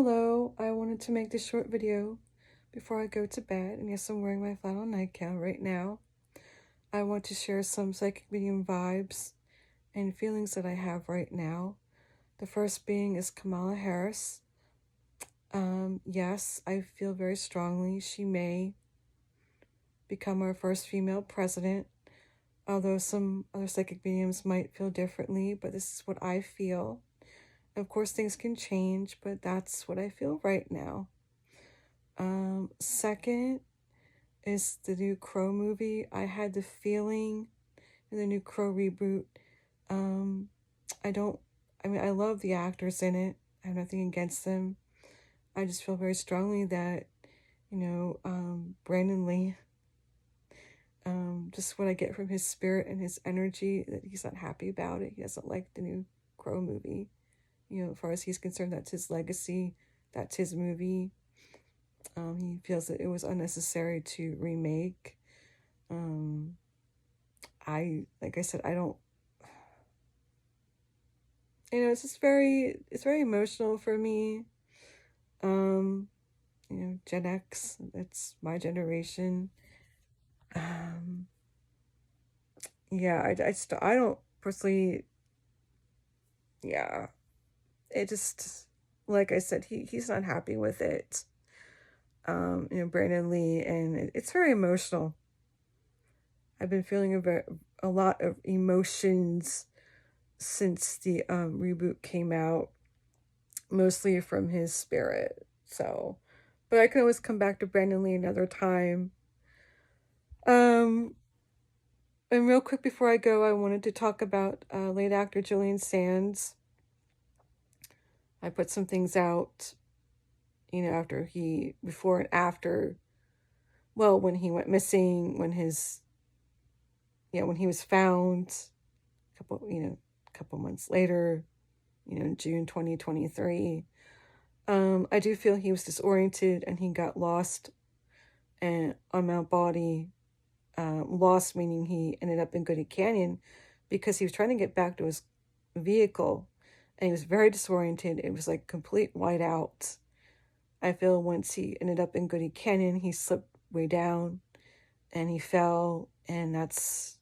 Hello, I wanted to make this short video before I go to bed, and yes, I'm wearing my flannel nightgown right now. I want to share some psychic medium vibes and feelings that I have right now. The first being is Kamala Harris. Yes, I feel very strongly she may become our first female president, although some other psychic mediums might feel differently, but this is what I feel. Of course, things can change, but that's what I feel right now. Second is the new Crow movie. I had the feeling in the new Crow reboot. Um, I love the actors in it. I have nothing against them. I just feel very strongly that, Brandon Lee, just what I get from his spirit and his energy, that he's not happy about it. He doesn't like the new Crow movie. As far as he's concerned, that's his legacy. That's his movie. He feels that it was unnecessary to remake. Like I said, I don't, it's very emotional for me. Gen X, that's my generation. Yeah, I don't personally, yeah, it just, like I said, he's not happy with it. Brandon Lee, and it's very emotional. I've been feeling a lot of emotions since the reboot came out, mostly from his spirit. So, but I can always come back to Brandon Lee another time. And real quick before I go, I wanted to talk about late actor Julian Sands. I put some things out, before and after. Well, when he went missing, when he was found, a couple months later, in June 2023. I do feel he was disoriented and he got lost on Mount Body. Lost meaning he ended up in Goody Canyon because he was trying to get back to his vehicle and he was very disoriented. It was like complete whiteout. I feel once he ended up in Goody Canyon, he slipped way down and he fell, and that's,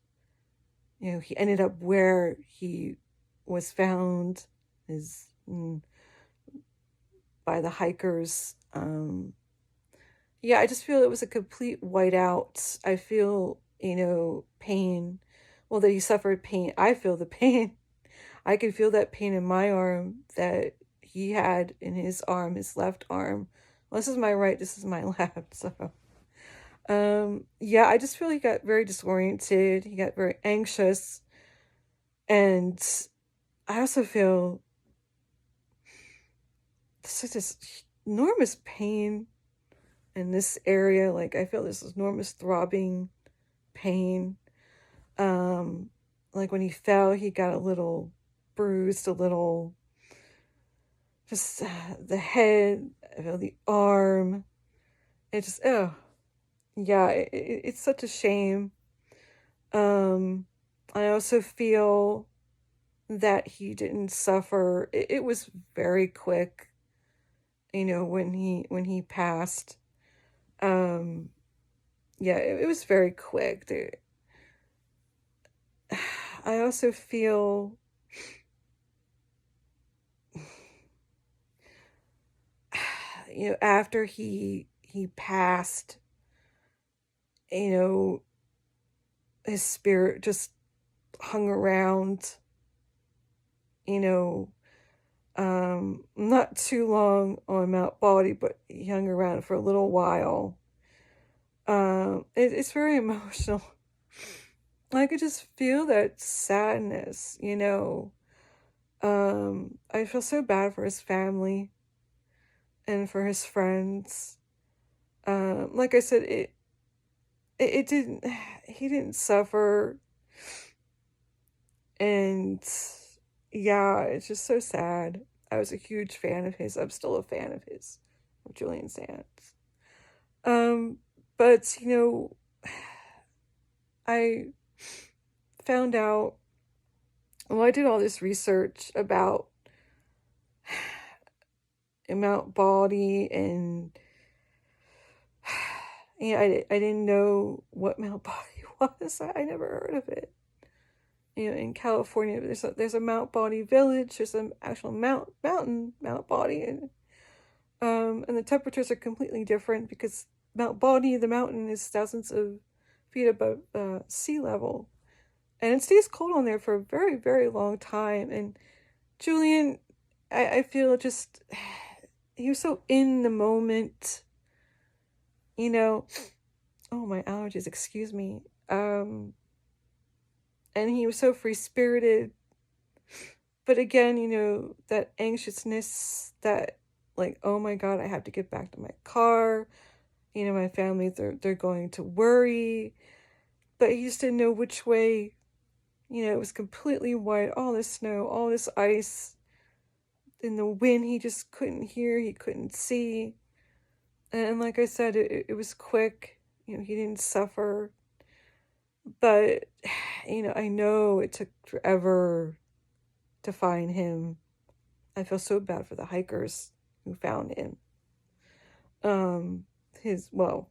he ended up where he was found by the hikers. I just feel it was a complete whiteout. I feel, pain. Well, that he suffered pain. I feel the pain. I can feel that pain in my arm that he had in his arm, his left arm. Well, this is my right, this is my left. So, I just feel he got very disoriented. He got very anxious. And I also feel such this enormous pain in this area. Like, I feel this enormous throbbing pain. Like when he fell, he got a little bruised, a little, just the head, I feel the arm. It just, it's such a shame. I also feel that he didn't suffer. It was very quick, when he passed. It was very quick. I also feel after he passed, his spirit just hung around, not too long on Mount Body, but he hung around for a little while. It's very emotional. I could just feel that sadness, I feel so bad for his family and for his friends. Like I said, he didn't suffer. And it's just so sad. I was a huge fan of his. I'm still a fan of his, of Julian Sands. But, I found out, I did all this research about Mount Baldy, and yeah, I didn't know what Mount Baldy was. I never heard of it. In California, there's a Mount Baldy village. There's an actual mountain, Mount Baldy, and the temperatures are completely different because Mount Baldy, the mountain, is thousands of feet above sea level, and it stays cold on there for a very, very long time. And Julian, I feel just he was so in the moment, you know. Oh, my allergies, excuse me. And he was so free spirited. But again, that anxiousness, that like, oh my God, I have to get back to my car. My family, they're going to worry. But he just didn't know which way. It was completely white, all this snow, all this ice. In the wind, he just couldn't hear, he couldn't see. And like I said, it was quick. He didn't suffer. But, I know it took forever to find him. I feel so bad for the hikers who found him. Well,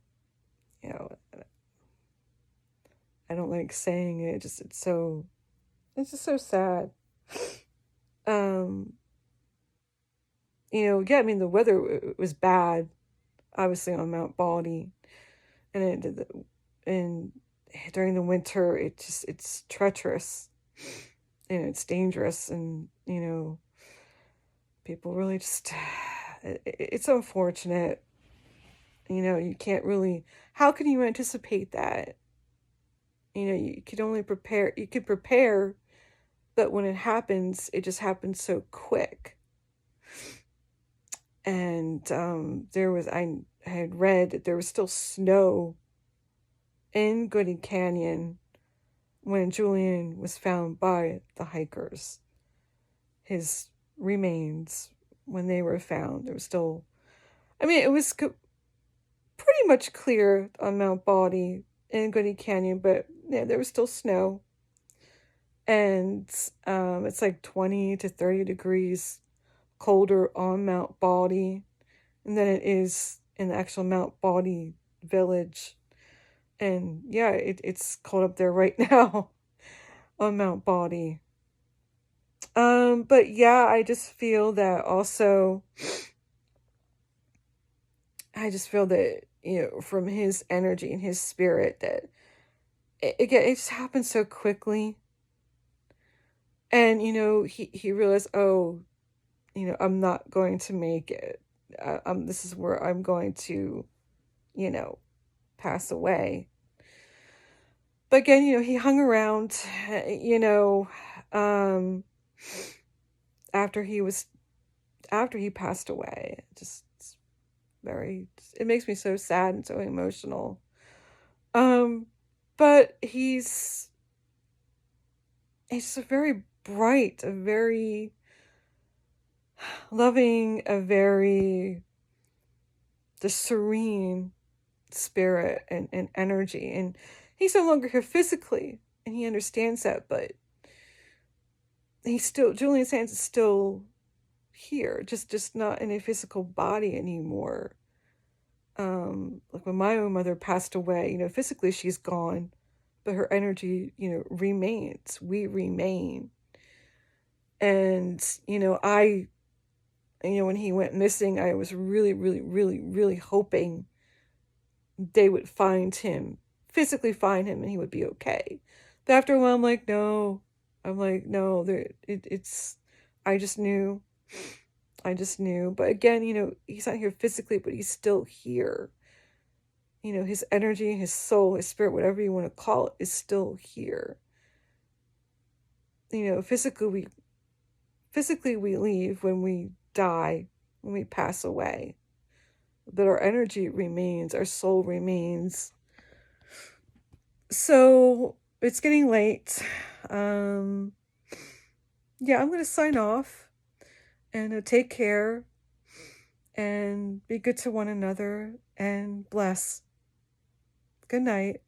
I don't like saying it, it's just so sad. Yeah, I mean, the weather was bad, obviously, on Mount Baldy. And during the winter, it's treacherous and it's dangerous, and people really just it's unfortunate. You can't really, how can you anticipate that? You could only prepare, you could prepare, but when it happens, it just happens so quick. And I had read that there was still snow in Goody Canyon when Julian was found by the hikers. His remains, when they were found, there was still, I mean, it was pretty much clear on Mount Baldy in Goody Canyon, but yeah, there was still snow. And it's like 20 to 30 degrees colder on Mount Baldy than it is in the actual Mount Baldy village. And yeah, it's cold up there right now on Mount Baldy. But yeah, I just feel that also, I just feel that, from his energy and his spirit, that it just happened so quickly. And, he realized, oh, I'm not going to make it. This is where I'm going to, pass away. But again, he hung around, after he passed away. It makes me so sad and so emotional. But he's a very bright, a very loving, a very just serene spirit and energy. And he's no longer here physically, and he understands that, but Julian Sands is still here, just not in a physical body anymore. Like when my own mother passed away, physically she's gone, but her energy, remains. We remain. And, when he went missing, I was really, really, really, really hoping they would physically find him, and he would be okay. But after a while, I'm like, no, it's, I just knew. But again, he's not here physically, but he's still here. His energy, his soul, his spirit, whatever you want to call it, is still here. Physically we leave when we die, when we pass away. But our energy remains, our soul remains. So it's getting late. Yeah, I'm going to sign off, and take care, and be good to one another, and bless. Good night.